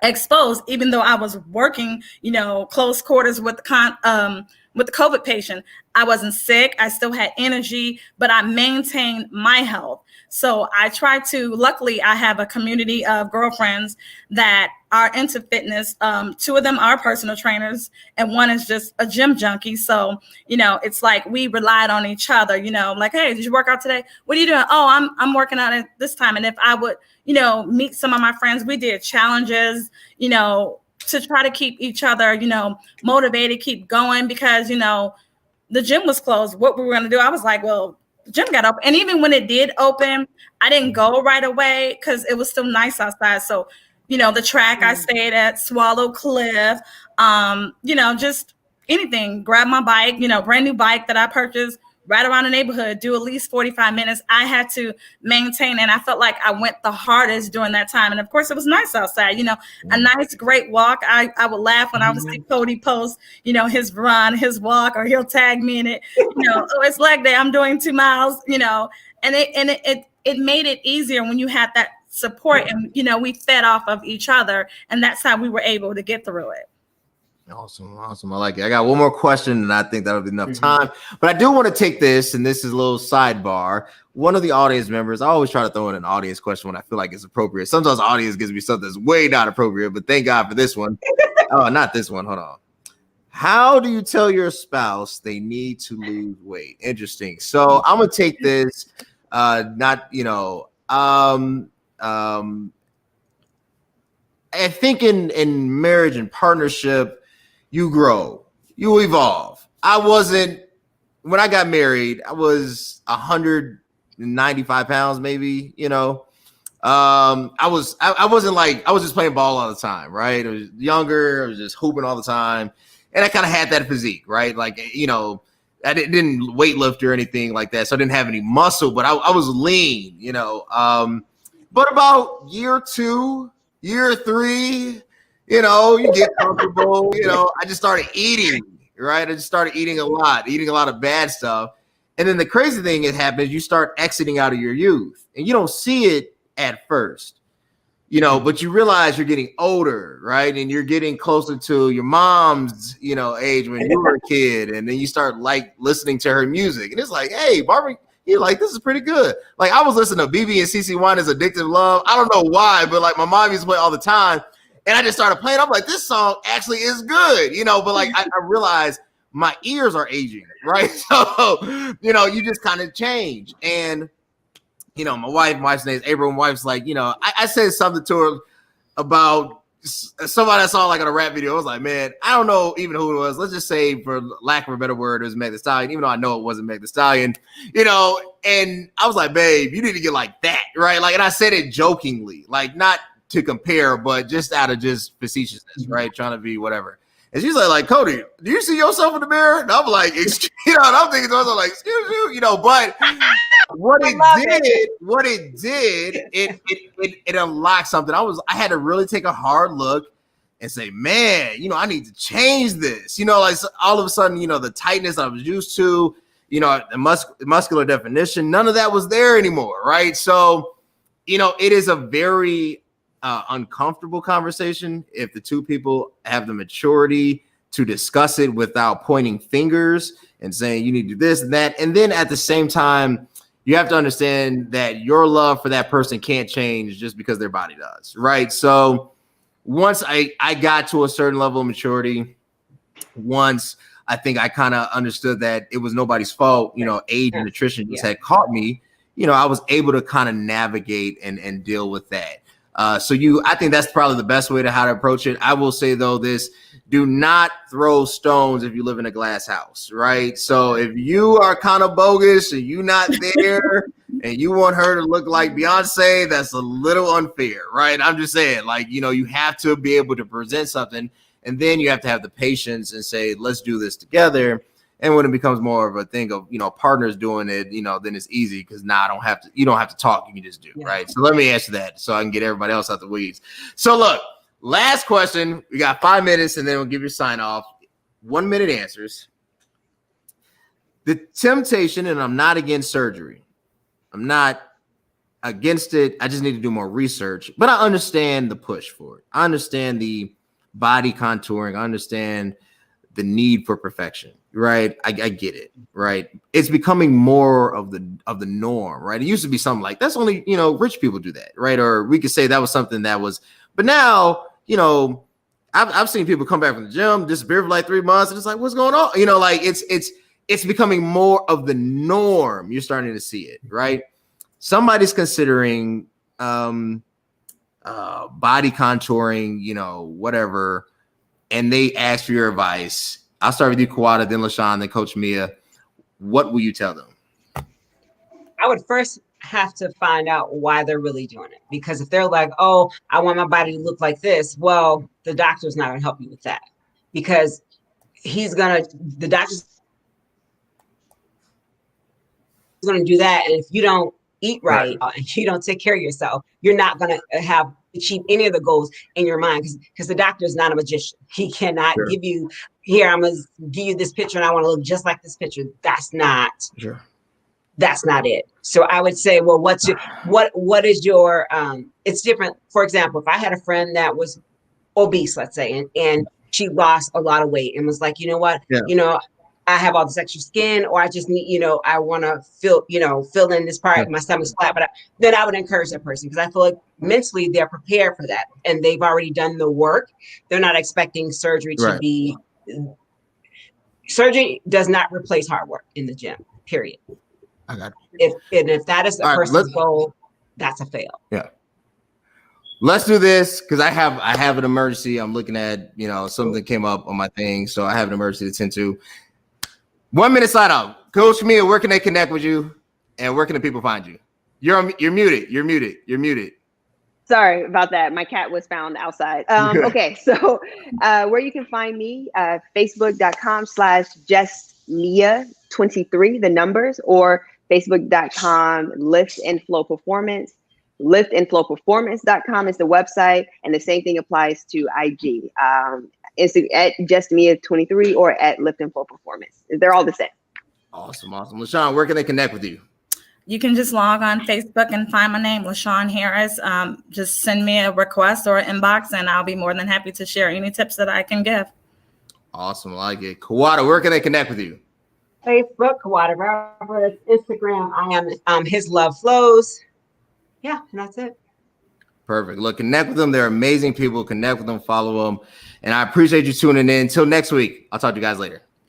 exposed, even though I was working, you know, close quarters with the COVID patient. I wasn't sick. I still had energy, but I maintained my health. So I try to, luckily, I have a community of girlfriends that are into fitness. 2 of them are personal trainers and one is just a gym junkie. So, you know, it's like we relied on each other, you know, like, hey, did you work out today? What are you doing? Oh, I'm working out at this time. And if I would, you know, meet some of my friends, we did challenges, you know, to try to keep each other, you know, motivated, keep going, because, you know, the gym was closed. What we were going to do, I was like, well, the gym got open. And even when it did open, I didn't go right away because it was still nice outside. So, you know, the track I stayed at, Swallow Cliff, you know, just anything, grab my bike, you know, brand new bike that I purchased, right around the neighborhood, do at least 45 minutes. I had to maintain, and I felt like I went the hardest during that time. And of course, it was nice outside, you know, a nice, great walk. I would laugh when I would see Cody post, you know, his run, his walk, or he'll tag me in it, you know, oh, it's leg day, I'm doing 2 miles, you know, and it made it easier when you had that support, and we fed off of each other, and that's how we were able to get through it. Awesome. I like it. I got one more question, and I think that'll be enough time. But I do want to take this, and this is a little sidebar. One of the audience members, I always try to throw in an audience question when I feel like it's appropriate. Sometimes the audience gives me something that's way not appropriate, but thank God for this one. Oh, not this one. Hold on. How do you tell your spouse they need to lose weight? Interesting. So I'm gonna take this. I think in marriage and partnership, you grow, you evolve. When I got married, I was 195 pounds, maybe, I was just playing ball all the time, right? I was younger, I was just hooping all the time. And I kind of had that physique, right? Like, I didn't weightlift or anything like that. So I didn't have any muscle, but I was lean, but about year 2, year 3, you get comfortable, I just started eating, right? I just started eating a lot of bad stuff. And then the crazy thing that happens, you start exiting out of your youth and you don't see it at first, but you realize you're getting older, right? And you're getting closer to your mom's, age when you were a kid. And then you start like listening to her music and it's like, hey, Barbara, you're like, this is pretty good. Like I was listening to BB and CeCe Winans' Addictive Love. I don't know why, but like my mom used to play all the time. And I just started playing. I'm like, this song actually is good, but like I realized my ears are aging, right? So, you just kind of change. And, my wife's name is April. My wife's like, I said something to her about somebody I saw like on a rap video. I was like, man, I don't know even who it was. Let's just say, for lack of a better word, it was Meg Thee Stallion, even though I know it wasn't Meg Thee Stallion, and I was like, babe, you need to get like that, right? Like, and I said it jokingly, like not to compare, but just out of just facetiousness, right? Trying to be whatever. And she's like, Cody, do you see yourself in the mirror? And I'm like, and I'm thinking to myself, like, excuse you, but what it did, it unlocked something. I had to really take a hard look and say, man, I need to change this. Like so all of a sudden, the tightness I was used to, the muscular definition, none of that was there anymore, right? So, it is a very uncomfortable conversation if the two people have the maturity to discuss it without pointing fingers and saying you need to do this and that. And then at the same time, you have to understand that your love for that person can't change just because their body does, right? So once I got to a certain level of maturity, once I think I kind of understood that it was nobody's fault, age and nutrition just had caught me, I was able to kind of navigate and deal with that. I think that's probably the best way to how to approach it. I will say though, do not throw stones if you live in a glass house, right? So if you are kind of bogus and you not there and you want her to look like Beyonce, that's a little unfair, right? I'm just saying, like, you have to be able to present something and then you have to have the patience and say, let's do this together. And when it becomes more of a thing of, partners doing it, then it's easy because now you don't have to talk. You can just do, right? So let me answer that so I can get everybody else out the weeds. So look, last question. We got 5 minutes and then we'll give your sign off. 1 minute answers. The temptation, and I'm not against surgery. I'm not against it. I just need to do more research, but I understand the push for it. I understand the body contouring. I understand the need for perfection, right? I get it, right? It's becoming more of the norm, right? It used to be something like that's only, rich people do that, right? Or we could say that was something that was, but now, I've seen people come back from the gym, disappear for like 3 months, and it's like, what's going on? Like it's becoming more of the norm. You're starting to see it, right? Somebody's considering body contouring, whatever, and they ask for your advice. I'll start with you, Kawada, then LaShawn, then Coach Mia. What will you tell them? I would first have to find out why they're really doing it. Because if they're like, oh, I want my body to look like this, well, the doctor's not going to help you with that. Because the doctor's going to do that. And if you don't eat right, and you don't take care of yourself, you're not going to achieve any of the goals in your mind, because the doctor is not a magician. He cannot give you, here, I'm going to give you this picture and I want to look just like this picture. That's not that's not it. So I would say, well, what is your, it's different. For example, if I had a friend that was obese, let's say, and she lost a lot of weight and was like, you know what, I have all this extra skin, or I just need, I want to fill in this part, my stomach's flat, but then I would encourage that person, because I feel like mentally they're prepared for that and they've already done the work. They're not expecting surgery to be, surgery does not replace hard work in the gym, period. I got it. If that is the person's goal, that's a fail. Yeah. Let's do this, because I have an emergency. I'm looking at, something came up on my thing, so I have an emergency to tend to. 1 minute slide out. Coach Mia, where can they connect with you, and where can the people find you? You're muted. You're muted. Sorry about that. My cat was found outside. Okay, so where you can find me, facebook.com/justmia23, the numbers, or facebook.com Lift and Flow Performance. liftandflowperformance.com is the website, and the same thing applies to IG. It's at justmia23 or at Lift and Flow Performance. They're all the same. Awesome. LaShawn, where can they connect with you? You can just log on Facebook and find my name, LaShawn Harris. Just send me a request or an inbox, and I'll be more than happy to share any tips that I can give. Awesome. I like it. Kawada, where can they connect with you? Facebook, Kawada Roberts. Instagram, I am His Love Flows. Yeah, and that's it. Perfect. Look, connect with them. They're amazing people. Connect with them, follow them. And I appreciate you tuning in. Until next week, I'll talk to you guys later.